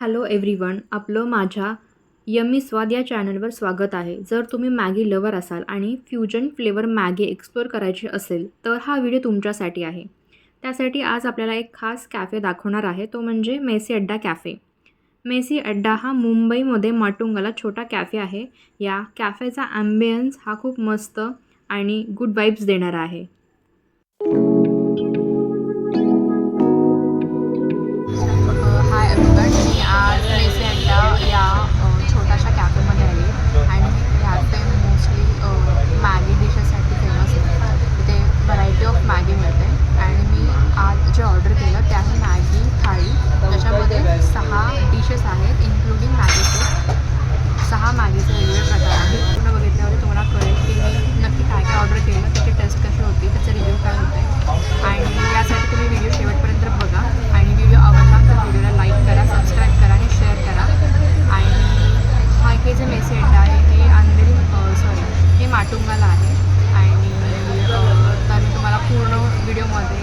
Hello everyone, आपलं माझ्या yummy स्वाद या चॅनलवर स्वागत आहे. जर तुम्ही मॅगी लवर असाल आणि फ्युजन फ्लेवर मॅगी एक्सप्लोअर करायची असेल तर हा व्हिडिओ तुमच्यासाठी आहे. त्यासाठी आज आपल्याला एक खास कॅफे दाखवणार आहे, तो म्हणजे मेसी अड्डा कॅफे. मेसी अड्डा हा मुंबईमध्ये माटुंगाला छोटा कॅफे आहे. या कॅफेचा ॲम्बियन्स हा खूप मस्त आणि गुड वाइब्स देणारा आहे. हाय एव्हरीवन, मी आज मेसी अड्डा या छोट्याशा कॅफेमध्ये आली आणि हे कॅफे मोस्टली मॅगी डिशेससाठी फेमस आहे. इथे व्हरायटी ऑफ मॅगी मिळते आणि मी आज जे ऑर्डर केलं ते आहे मॅगी थाळी, ज्याच्यामध्ये 6 डिशेस आहेत इन्क्लुडिंग मॅगी सूप. 6 मॅगीचे वेगवेगळे प्रकार आहेत. पूर्ण बघितल्यावर तुम्हाला कळेल की मी नक्की काय काय ऑर्डर केलं, त्याची टेस्ट कशी होती, त्याचे रिव्ह्यू काय होते. आणि यासाठी तुम्ही व्हिडिओ शेवटपर्यंत बघा आणि व्हिडिओ आवडला तर व्हिडिओला लाईक करा, सबस्क्राईब करा आणि शेअर करा. आणि हे जे मेसी अड्डा आहे हे हे माटुंगाला आहे. आणि तर मी तुम्हाला पूर्ण व्हिडिओमध्ये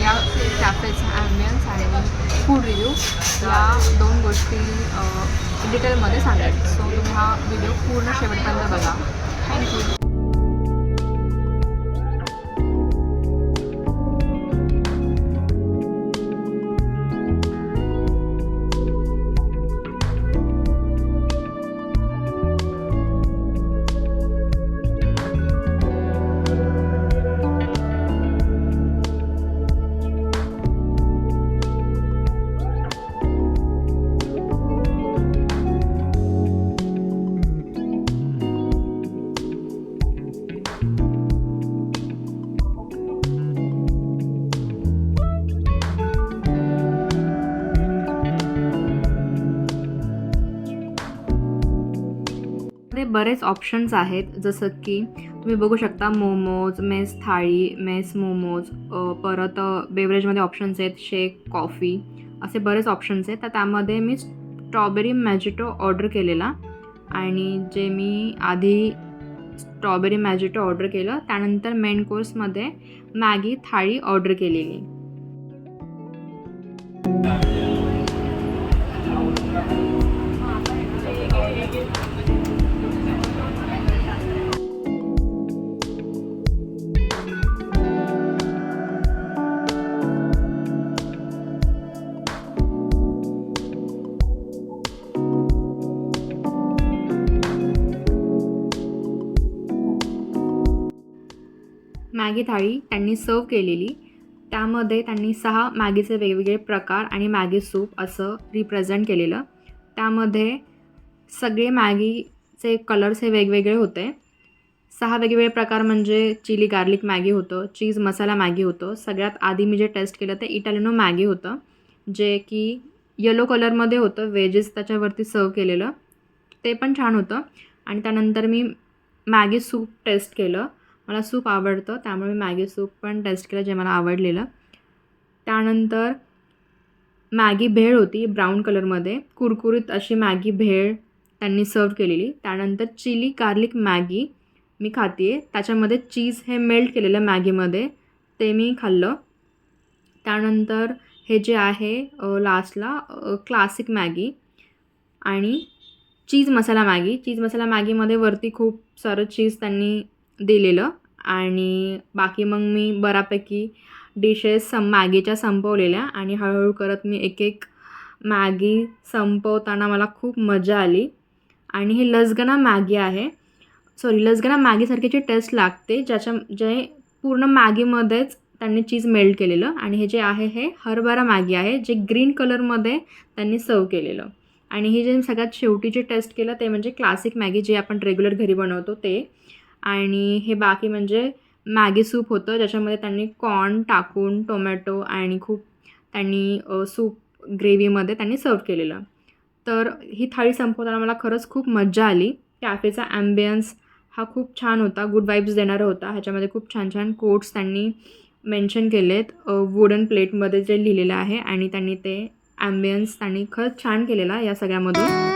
या कॅफेचा ॲम्बियन्स आणि फूड रिव्ह्यू या 2 गोष्टी डिटेलमध्ये सांगेल. सो तुम्ही हा व्हिडिओ पूर्ण शेवटपर्यंत बघा. थँक्यू. बरेच ऑप्शन्स आहेत, जसं की तुम्ही बघू शकता मोमोज, मेस थाळी, मेस मोमोज, परत बेवरेजमध्ये ऑप्शन्स आहेत शेक, कॉफी, असे बरेच ऑप्शन्स आहेत. तर त्यामध्ये मी स्ट्रॉबेरी मॅजिटो ऑर्डर केलेला आणि जे मी आधी स्ट्रॉबेरी मॅजिटो ऑर्डर केलं त्यानंतर मेन कोर्समध्ये मॅगी थाळी ऑर्डर केलेली. मॅगी थाळी त्यांनी सर्व केलेली. त्यामध्ये त्यांनी 6 मॅगीचे वेगवेगळे प्रकार आणि मॅगी सूप असं रिप्रेझेंट केलेलं. त्यामध्ये सगळे मॅगीचे कलर्स हे वेगवेगळे होते. 6 वेगवेगळे प्रकार म्हणजे चिली गार्लिक मॅगी होतं, चीज मसाला मॅगी होतं. सगळ्यात आधी मी जे टेस्ट केलं ते इटालियनो मॅगी होतं, जे की येलो कलरमध्ये होतं, वेजेस त्याच्यावरती सर्व केलेलं, ते पण छान होतं. आणि त्यानंतर मी मॅगी सूप टेस्ट केलं. मला सूप आवडतं त्यामुळे मी मॅगी सूप पण टेस्ट केलं, जे मला आवडलेलं. त्यानंतर मॅगी भेळ होती ब्राऊन कलरमध्ये, कुरकुरीत अशी मॅगी भेळ त्यांनी सर्व केलेली. त्यानंतर चिली गार्लिक मॅगी मी खाते आहे, त्याच्यामध्ये चीज हे मेल्ट केलेलं मॅगीमध्ये, ते मी खाल्लं. त्यानंतर हे जे आहे लास्टला क्लासिक मॅगी आणि चीज मसाला मॅगीमध्ये वरती खूप सारं चीज त्यांनी दिलेलं. आणि बाकी मग मी बऱ्यापैकी डिशेस मॅगीच्या संपवलेल्या आणि हळूहळू करत मी एक मॅगी संपवताना मला खूप मजा आली. आणि ही लसगना मॅगी आहे, लसगना मॅगीसारखीची टेस्ट लागते, जे पूर्ण मॅगीमध्येच त्यांनी चीज मेल्ट केलेलं. आणि हे जे आहे हे हरभरा मॅगी आहे, जे ग्रीन कलरमध्ये त्यांनी सर्व केलेलं. आणि ही जे सगळ्यात शेवटी जे टेस्ट केलं ते म्हणजे क्लासिक मॅगी, जे आपण रेग्युलर घरी बनवतो ते. आणि हे बाकी म्हणजे मॅगी सूप होतं, ज्याच्यामध्ये त्यांनी कॉर्न टाकून टोमॅटो आणि खूप त्यांनी सूप ग्रेव्हीमध्ये त्यांनी सर्व केलेलं. तर ही थाळी संपवताना मला खरंच खूप मजा आली. कॅफेचा ॲम्बियन्स हा खूप छान होता, गुड वाइब्स देणारा होता. ह्याच्यामध्ये खूप छान छान कोट्स त्यांनी मेन्शन केलेत वुडन प्लेटमध्ये, जे लिहिलेलं आहे. आणि त्यांनी ते ॲम्बियन्स त्यांनी खरंच छान केलेला या सगळ्यामधून.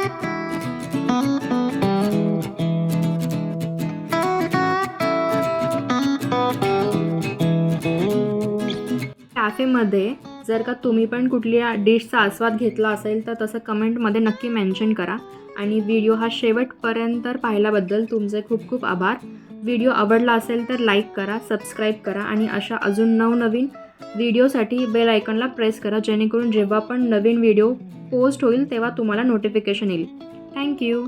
कॅफेमध्ये जर का तुम्ही पण कुठल्या डिशचा आस्वाद घेतला असेल तर तसं कमेंटमध्ये नक्की मेन्शन करा. आणि व्हिडिओ हा शेवटपर्यंत पाहिल्याबद्दल तुमचे खूप खूप आभार. व्हिडिओ आवडला असेल तर लाईक करा, सबस्क्राईब करा आणि अशा अजून नवनवीन व्हिडिओसाठी बेल आयकॉनला प्रेस करा, जेणेकरून जेव्हा पण नवीन व्हिडिओ पोस्ट होईल तेव्हा तुम्हाला नोटिफिकेशन येईल. थँक्यू.